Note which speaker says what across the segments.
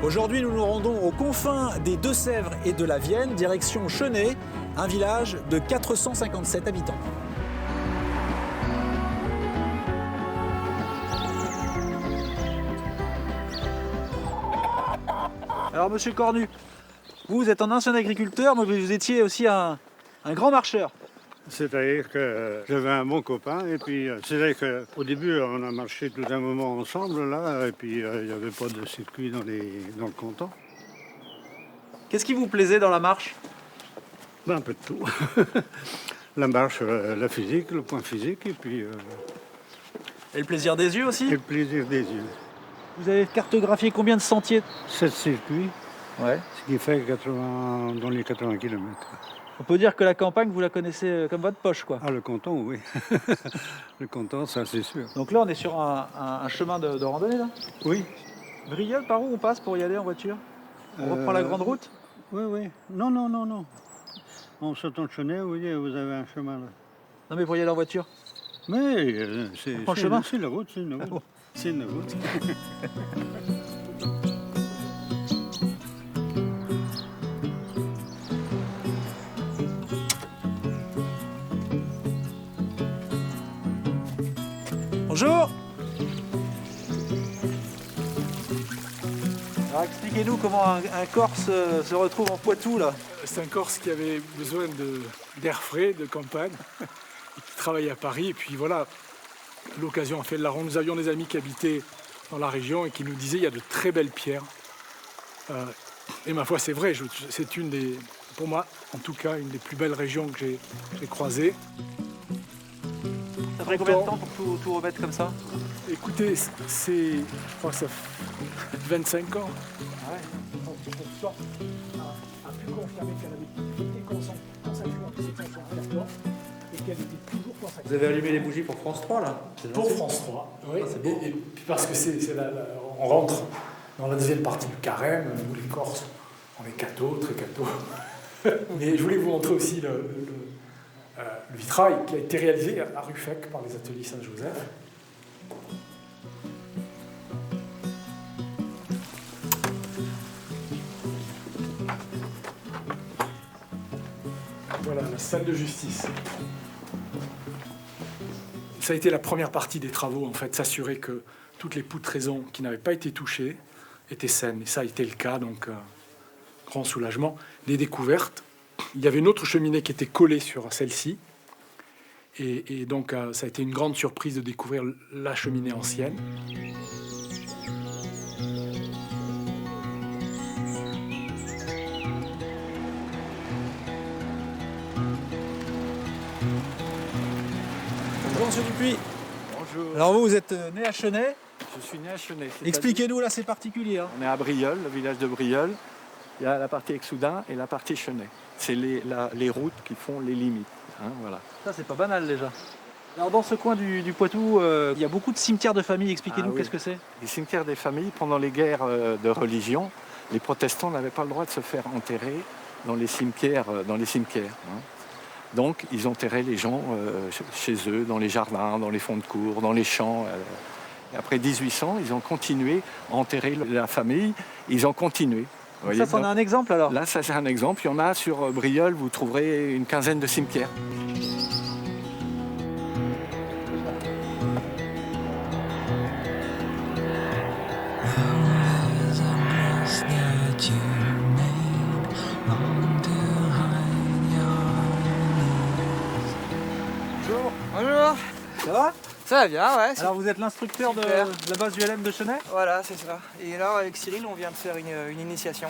Speaker 1: Aujourd'hui, nous nous rendons aux confins des Deux-Sèvres et de la Vienne, direction Chenay, un village de 457 habitants. Alors, monsieur Cornu, vous êtes un ancien agriculteur, mais vous étiez aussi un grand marcheur.
Speaker 2: C'est-à-dire que j'avais un bon copain et puis c'est-à-dire qu'au début on a marché tout un moment ensemble là et puis il n'y avait pas de circuit dans le canton.
Speaker 1: Qu'est-ce qui vous plaisait dans la marche?
Speaker 2: Ben, un peu de tout. La marche, la physique, le point physique et puis
Speaker 1: Et le plaisir des yeux aussi?
Speaker 2: et le plaisir des yeux.
Speaker 1: Vous avez cartographié combien de sentiers?
Speaker 2: 7 circuits,
Speaker 1: Ouais.
Speaker 2: ce qui fait 80, dans les 80 km.
Speaker 1: On peut dire que la campagne, vous la connaissez comme votre poche, quoi.
Speaker 2: Ah, le canton, oui. Le canton, ça c'est sûr.
Speaker 1: Donc là, on est sur un chemin de randonnée, là.
Speaker 2: Oui.
Speaker 1: Brilleul, par où on passe pour y aller en voiture? On reprend la grande route?
Speaker 2: Oui, oui. Non, non, non, non. En sortant de Chenay, vous avez un chemin là.
Speaker 1: Non, mais pour y aller en voiture.
Speaker 2: Mais c'est
Speaker 1: prend le chemin.
Speaker 2: c'est la route, c'est une route.
Speaker 1: Ah bon.
Speaker 2: C'est une route.
Speaker 1: Bonjour. Alors expliquez-nous comment un Corse se retrouve en Poitou, là.
Speaker 3: C'est un Corse qui avait besoin d'air frais, de campagne, qui travaillait à Paris. Et puis voilà, l'occasion a fait le larron. Nous avions des amis qui habitaient dans la région et qui nous disaient il y a de très belles pierres. Et ma foi, c'est vrai, c'est pour moi, en tout cas, une des plus belles régions que j'ai croisées.
Speaker 1: Ça ferait combien de temps pour tout remettre comme ça?
Speaker 3: Écoutez, je crois que ça fait 25 ans.
Speaker 1: Ah ouais.
Speaker 3: On sort a pu confirmer qu'elle avait été consacrée en 1744 et qu'elle était toujours consacrée.
Speaker 1: Vous avez allumé les bougies pour France 3, là?
Speaker 3: Pour France 3, oui.
Speaker 1: Ah, c'est beau.
Speaker 3: Et puis parce que on rentre dans la deuxième partie du carême, où les Corses, on est cathos, très cathos. Mais je voulais vous montrer aussi le vitrail qui a été réalisé à Ruffec par les ateliers Saint-Joseph. Voilà, la salle de justice. Ça a été la première partie des travaux, en fait, s'assurer que toutes les poutraisons qui n'avaient pas été touchées étaient saines. Et ça a été le cas, donc grand soulagement. Les découvertes, il y avait une autre cheminée qui était collée sur celle-ci. Et donc ça a été une grande surprise de découvrir la cheminée ancienne.
Speaker 1: Bonjour, monsieur Dupuis.
Speaker 4: Bonjour,
Speaker 1: Alors vous êtes né à Chenay.
Speaker 4: je suis né à Chenay.
Speaker 1: Expliquez-nous, là, c'est particulier. Hein.
Speaker 4: On est à Brilleul, le village de Brilleul. Il y a la partie Exoudun et la partie Chenay. C'est les routes qui font les limites. Hein, voilà.
Speaker 1: Ça, c'est pas banal, déjà. Alors dans ce coin du Poitou, il y a beaucoup de cimetières de famille. Expliquez-nous,
Speaker 4: Ah oui.
Speaker 1: qu'est-ce que c'est?
Speaker 4: Les cimetières des familles, pendant les guerres de religion, les protestants n'avaient pas le droit de se faire enterrer dans les cimetières. Hein. Donc, ils enterraient les gens chez eux, dans les jardins, dans les fonds de cour, dans les champs. Et après 1800, ils ont continué à enterrer la famille. Ils ont continué. Vous voyez,
Speaker 1: Ça, c'en a un exemple, alors?
Speaker 4: là, ça c'est un exemple. Il y en a sur Brilleul, vous trouverez une quinzaine de cimetières.
Speaker 1: Bonjour.
Speaker 5: Bonjour,
Speaker 1: Ça va?
Speaker 5: ça va bien, ouais.
Speaker 1: Alors vous êtes l'instructeur de
Speaker 5: Super.
Speaker 1: la base du LM de Chenay?
Speaker 5: Voilà, c'est ça. Et là, avec Cyril, on vient de faire une initiation.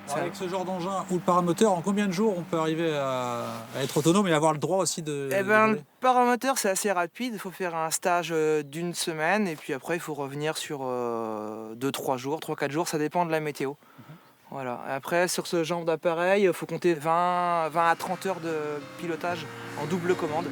Speaker 1: Alors, avec ce genre d'engin ou le paramoteur, en combien de jours on peut arriver à être autonome et avoir le droit aussi de...
Speaker 5: Eh
Speaker 1: de
Speaker 5: ben,
Speaker 1: voler?
Speaker 5: le paramoteur, c'est assez rapide. Il faut faire un stage d'une semaine et puis après, il faut revenir sur 2-3 jours, 3-4 jours, ça dépend de la météo. Voilà. Et après, sur ce genre d'appareil, il faut compter 20 à 30 heures de pilotage en double commande.